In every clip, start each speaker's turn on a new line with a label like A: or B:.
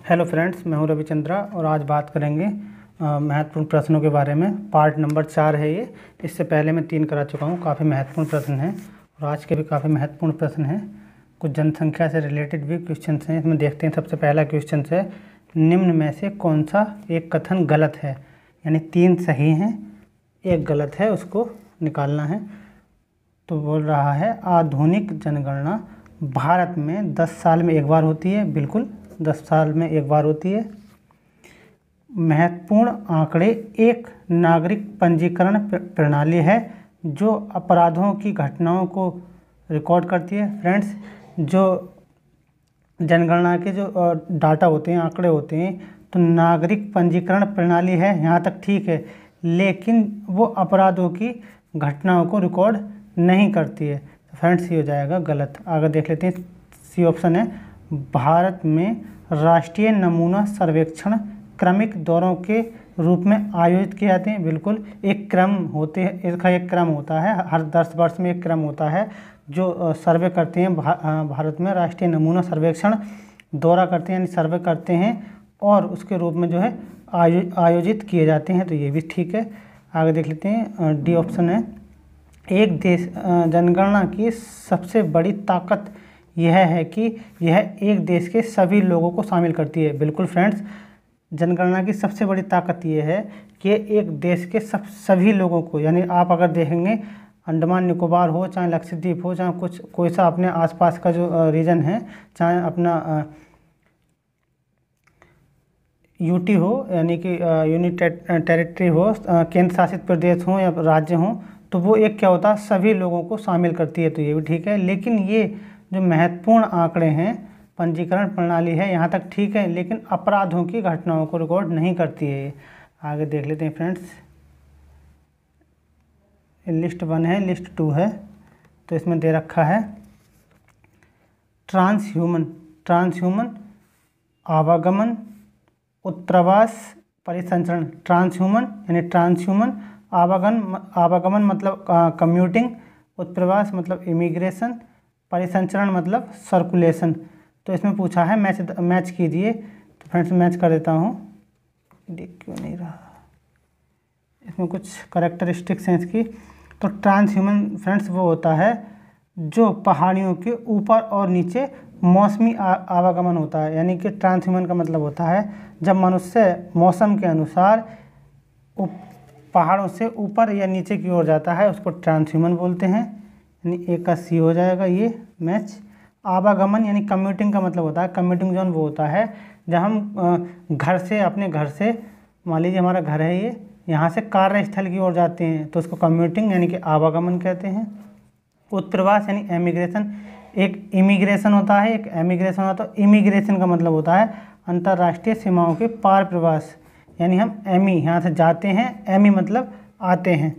A: Hello friends, मैं हूं रविचंद्रा और आज बात करेंगे महत्वपूर्ण प्रश्नों के बारे में। पार्ट नंबर 4 है ये। इससे पहले मैं 3 करा चुका हूं। काफ़ी महत्वपूर्ण प्रश्न हैं और आज के भी काफ़ी महत्वपूर्ण प्रश्न हैं। कुछ जनसंख्या से रिलेटेड भी क्वेश्चन हैं। इसमें देखते हैं। सबसे पहला क्वेश्चन है, निम्न में से कौन सा एक कथन गलत है? यानी 3 सही हैं, 1 गलत है, उसको निकालना है। तो बोल रहा है, आधुनिक जनगणना भारत में 10 साल में एक बार होती है। बिल्कुल, 10 साल में एक बार होती है। महत्वपूर्ण आंकड़े एक नागरिक पंजीकरण प्रणाली है जो अपराधों की घटनाओं को रिकॉर्ड करती है। फ्रेंड्स, जो जनगणना के जो डाटा होते हैं, आंकड़े होते हैं, तो नागरिक पंजीकरण प्रणाली है, यहाँ तक ठीक है, लेकिन वो अपराधों की घटनाओं को रिकॉर्ड नहीं करती है। फ्रेंड्स, ये हो जाएगा गलत। आगे देख लेते हैं। सी ऑप्शन है, भारत में राष्ट्रीय नमूना सर्वेक्षण क्रमिक दौरों के रूप में आयोजित किए जाते हैं। बिल्कुल, एक क्रम होते हैं, इसका एक क्रम होता है, हर 10 वर्ष में एक क्रम होता है जो सर्वे करते हैं। भारत में राष्ट्रीय नमूना सर्वेक्षण दौरा करते हैं, यानी सर्वे करते हैं और उसके रूप में जो है आयोजित किए जाते हैं। तो ये भी ठीक है। आगे देख लेते हैं। डी ऑप्शन है, एक देश जनगणना की सबसे बड़ी ताकत यह है कि यह एक देश के सभी लोगों को शामिल करती है। बिल्कुल फ्रेंड्स, जनगणना की सबसे बड़ी ताकत यह है कि एक देश के सभी लोगों को, यानी आप अगर देखेंगे अंडमान निकोबार हो, चाहे लक्षद्वीप हो, चाहे कोई सा अपने आसपास का जो रीजन है, चाहे अपना यूटी हो, यानी कि यूनिट टेरिटरी हो, केंद्र शासित प्रदेश हो या राज्य हो, तो वो एक क्या होता है, सभी लोगों को शामिल करती है। तो ये भी ठीक है। लेकिन ये जो महत्वपूर्ण आंकड़े हैं, पंजीकरण प्रणाली है, यहाँ तक ठीक है, लेकिन अपराधों की घटनाओं को रिकॉर्ड नहीं करती है। आगे देख लेते हैं फ्रेंड्स। लिस्ट 1 है, लिस्ट 2 है। तो इसमें दे रखा है ट्रांसह्यूमन आवागमन उत्प्रवास परिसंचरण। ट्रांसह्यूमन यानी ट्रांसह्यूमन, आवागमन मतलब कम्यूटिंग, उत्प्रवास मतलब इमिग्रेशन, परिसंचरण मतलब सर्कुलेशन। तो इसमें पूछा है मैच कीजिए। तो फ्रेंड्स, मैच कर देता हूँ। देख क्यों नहीं रहा, इसमें कुछ करेक्टरिस्टिक्स हैं इसकी। तो ट्रांसह्यूमन फ्रेंड्स वो होता है जो पहाड़ियों के ऊपर और नीचे मौसमी आवागमन होता है। यानी कि ट्रांसह्यूमन का मतलब होता है जब मनुष्य मौसम के अनुसार पहाड़ों से ऊपर या नीचे की ओर जाता है, उसको ट्रांसह्यूमन बोलते हैं। यानी एक का सी हो जाएगा ये मैच। आवागमन यानी कम्यूटिंग का मतलब होता है, कम्यूटिंग जोन वो होता है जब हम घर से, अपने घर से, मान लीजिए हमारा घर है ये, यहाँ से कार्यस्थल की ओर जाते हैं, तो उसको कम्यूटिंग यानी कि आवागमन कहते हैं। उत्प्रवास यानी एमिग्रेशन। एक इमिग्रेशन होता है, एक एमिग्रेशन होता है। इमिग्रेशन का मतलब होता है अंतर्राष्ट्रीय सीमाओं के पार प्रवास, यानी हम एमी यहाँ से जाते हैं, एमी मतलब आते हैं।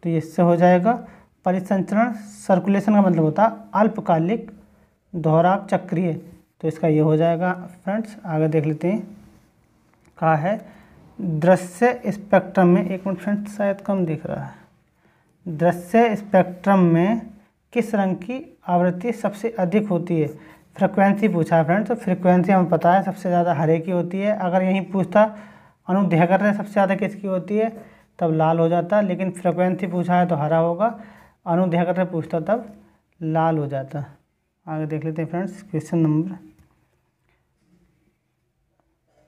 A: तो इससे हो जाएगा। परिसंचरण सर्कुलेशन का मतलब होता है अल्पकालिक दोहराव चक्रीय। तो इसका ये हो जाएगा फ्रेंड्स। आगे देख लेते हैं। कहा है दृश्य स्पेक्ट्रम में, एक मिनट फ्रेंड्स, शायद कम दिख रहा है। दृश्य स्पेक्ट्रम में किस रंग की आवृत्ति सबसे अधिक होती है? फ्रिक्वेंसी पूछा है फ्रेंड्स। तो फ्रिक्वेंसी हमें पता है सबसे ज़्यादा हरे की होती है। अगर यहीं पूछता अनुदैर्घ्य सबसे ज़्यादा किसकी होती है, तब लाल हो जाता, लेकिन फ्रिक्वेंसी पूछा है तो हरा होगा। अनुदैर्घ्य पूछता तब लाल हो जाता। आगे देख लेते हैं फ्रेंड्स। क्वेश्चन नंबर,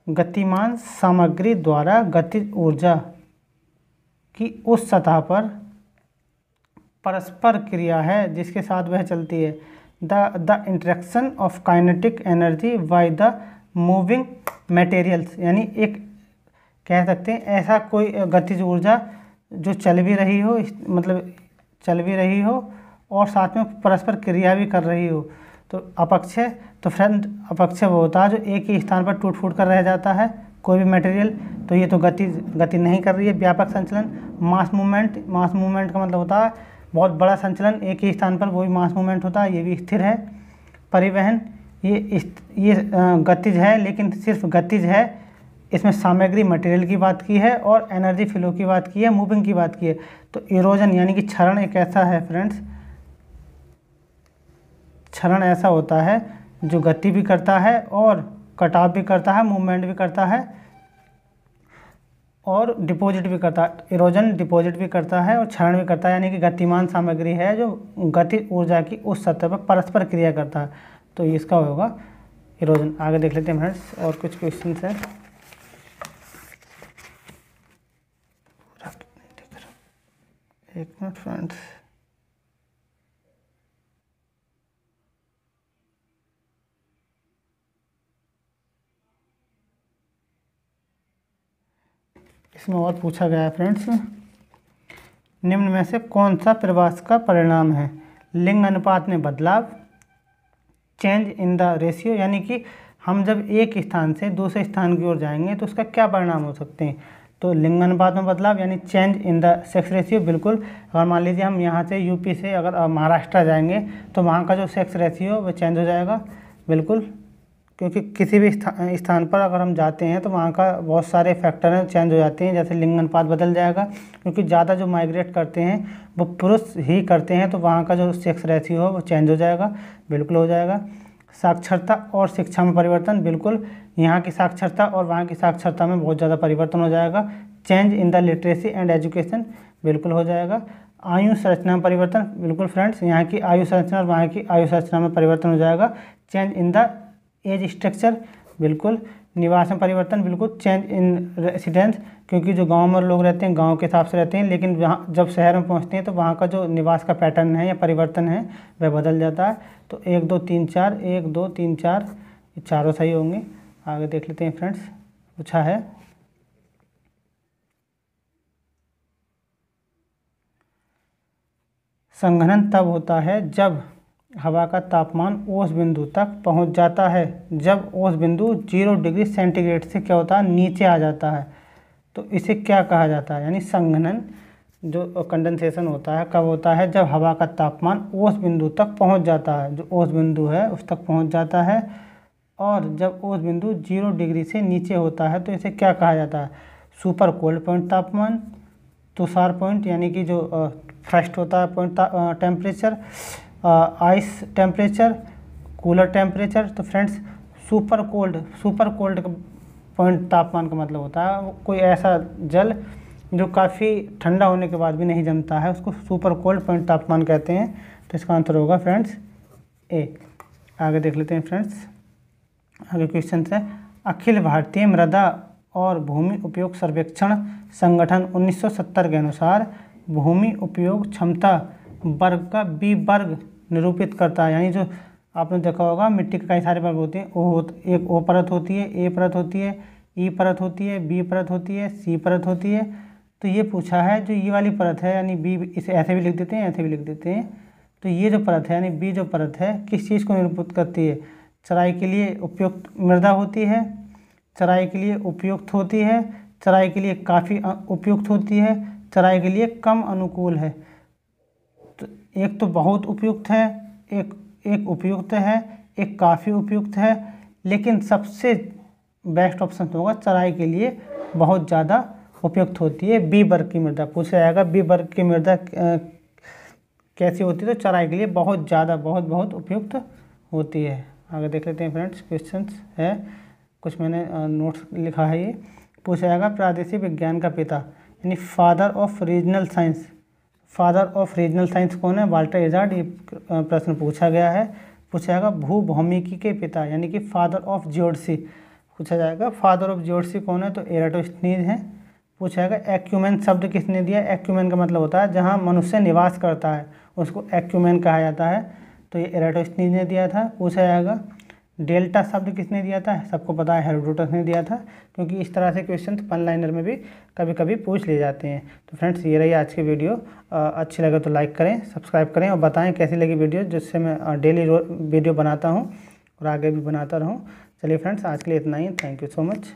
A: गतिमान सामग्री द्वारा गतिज ऊर्जा की उस सतह पर परस्पर क्रिया है जिसके साथ वह चलती है। The interaction of kinetic energy by the moving materials. यानी एक कह सकते हैं ऐसा कोई गतिज ऊर्जा जो चल भी रही हो, मतलब चल भी रही हो और साथ में परस्पर क्रिया भी कर रही हो। तो अपक्षय, तो फ्रेंड अपक्षय वो होता है जो एक ही स्थान पर टूट फूट कर रह जाता है, कोई भी मटेरियल। तो ये तो गति नहीं कर रही है। व्यापक संचलन, मास मूवमेंट का मतलब होता है बहुत बड़ा संचलन एक ही स्थान पर, वो भी मास मूवमेंट होता है, ये भी स्थिर है। परिवहन, ये गतिज है, लेकिन सिर्फ गतिज है, इसमें सामग्री मटेरियल की बात की है और एनर्जी फ्लो की बात की है, मूविंग की बात की है। तो इरोजन यानी कि क्षरण एक ऐसा है फ्रेंड्स, क्षरण ऐसा होता है जो गति भी करता है और कट ऑफ भी करता है, मूवमेंट भी करता है और डिपॉजिट भी करता है। इरोजन डिपॉजिट भी करता है और क्षरण भी करता है, यानी कि गतिमान सामग्री है जो गतिज ऊर्जा की उस सतह पर परस्पर क्रिया करता है, तो इसका होगा इरोजन। आगे देख लेते हैं फ्रेंड्स और कुछ क्वेश्चन है। एक मिनट फ्रेंड्स, इसमें और पूछा गया है फ्रेंड्स, निम्न में से कौन सा प्रवास का परिणाम है? लिंग अनुपात में बदलाव, चेंज इन द रेशियो, यानी कि हम जब एक स्थान से दूसरे स्थान की ओर जाएंगे तो उसका क्या परिणाम हो सकते हैं? तो लिंग अनुपात में बदलाव यानी change in the sex ratio, बिल्कुल। अगर मान लीजिए हम यहाँ से यूपी से अगर महाराष्ट्र जाएंगे तो वहाँ का जो सेक्स रेशियो वो चेंज हो जाएगा, बिल्कुल, क्योंकि किसी भी स्थान पर अगर हम जाते हैं तो वहाँ का बहुत सारे फैक्टर हैं चेंज हो जाते हैं, जैसे लिंग अनुपात बदल जाएगा, क्योंकि ज़्यादा जो माइग्रेट करते हैं वो पुरुष ही करते हैं, तो वहाँ का जो सेक्स रेशियो हो वो चेंज हो जाएगा, बिल्कुल हो जाएगा। साक्षरता और शिक्षा में परिवर्तन, बिल्कुल, यहाँ की साक्षरता और वहाँ की साक्षरता में बहुत ज़्यादा परिवर्तन हो जाएगा। Change in the literacy and education, बिल्कुल हो जाएगा। आयु संरचना में परिवर्तन, बिल्कुल फ्रेंड्स, यहाँ की आयु संरचना और वहाँ की आयु संरचना में परिवर्तन हो जाएगा। Change in the age structure, बिल्कुल। निवास में परिवर्तन, बिल्कुल। चेंज इन रेसिडेंस, क्योंकि जो गांव में लोग रहते हैं गांव के हिसाब से रहते हैं, लेकिन जहाँ जब शहर में पहुंचते हैं तो वहाँ का जो निवास का पैटर्न है या परिवर्तन है वह बदल जाता है। तो 1 2 3 4, 1 2 3 4, ये चारों सही होंगे। आगे देख लेते हैं फ्रेंड्स, पूछा है संघनन तब होता है जब हवा का तापमान ओस बिंदु तक पहुंच जाता है, जब ओस बिंदु 0 डिग्री सेंटीग्रेड से क्या होता है, नीचे आ जाता है, तो इसे क्या कहा जाता है? यानी संघनन जो कंडेंसेशन होता है कब होता है? जब हवा का तापमान ओस बिंदु तक पहुंच जाता है, जो ओस बिंदु है उस तक पहुंच जाता है, और जब ओस बिंदु 0 डिग्री से नीचे होता है तो इसे क्या कहा जाता है? सुपर कोल्ड पॉइंट तापमान, तुषार पॉइंट, यानी कि जो फर्स्ट होता है point temperature, ice temperature, cooler temperature. तो फ्रेंड्स सुपर कोल्ड पॉइंट तापमान का मतलब होता है कोई ऐसा जल जो काफ़ी ठंडा होने के बाद भी नहीं जमता है, उसको सुपर कोल्ड पॉइंट तापमान कहते हैं। तो इसका आंसर होगा फ्रेंड्स ए। आगे देख लेते हैं फ्रेंड्स, आगे क्वेश्चन है, अखिल भारतीय मृदा और भूमि उपयोग सर्वेक्षण संगठन 1970 के अनुसार भूमि उपयोग क्षमता वर्ग का बी वर्ग निरूपित करता है। यानी जो आपने देखा होगा मिट्टी के कई सारे वर्ग होते हैं, एक ओ परत होती है, ए परत होती है, ई परत होती है, बी परत होती है, सी परत होती है। तो ये पूछा है जो ये वाली परत है, यानी बी, इसे ऐसे भी लिख देते हैं, ऐसे भी लिख देते हैं। तो ये जो परत है यानी बी जो परत है किस चीज़ को निरूपित करती है? चराई के लिए उपयुक्त मृदा होती है, चराई के लिए उपयुक्त होती है, चराई के लिए काफ़ी उपयुक्त होती है, चराई के लिए कम अनुकूल है। तो एक तो बहुत उपयुक्त है, एक उपयुक्त है, एक काफ़ी उपयुक्त है, लेकिन सबसे बेस्ट ऑप्शन होगा चराई के लिए बहुत ज़्यादा उपयुक्त होती है बी वर्ग की मृदा। पूछा जाएगा बी वर्ग की मृदा कैसी होती है? तो चराई के लिए बहुत ज़्यादा बहुत उपयुक्त होती है। आगे देख लेते हैं फ्रेंड्स, क्वेश्चंस है कुछ, मैंने नोट्स लिखा है। ये पूछा जाएगा प्रादेशिक विज्ञान का पिता यानी father of regional science, father of regional science कौन है? वाल्टर इजार्ड। ये प्रश्न पूछा गया है। पूछा जाएगा भूभौमिकी के पिता यानी कि फादर ऑफ जियोडसी, पूछा जाएगा फादर ऑफ जियोडसी कौन है? तो एराटोस्थनीज है। पूछा जाएगा एक्यूमेन शब्द किसने दिया? एक्यूमेन का मतलब होता है जहाँ मनुष्य निवास करता है उसको एक्यूमेन कहा जाता है, तो ये एराटोस्थनीज ने दिया था। पूछा जाएगा डेल्टा शब्द किसने दिया था? सबको पता है हेरोडोटस ने दिया था, क्योंकि इस तरह से क्वेश्चन वन लाइनर में भी कभी कभी पूछ लिए जाते हैं। तो फ्रेंड्स ये रही आज की वीडियो, अच्छी लगे तो लाइक करें, सब्सक्राइब करें और बताएं कैसी लगी वीडियो, जिससे मैं डेली वीडियो बनाता हूँ और आगे भी बनाता रहूँ। चलिए फ्रेंड्स आज के लिए इतना ही, थैंक यू सो मच।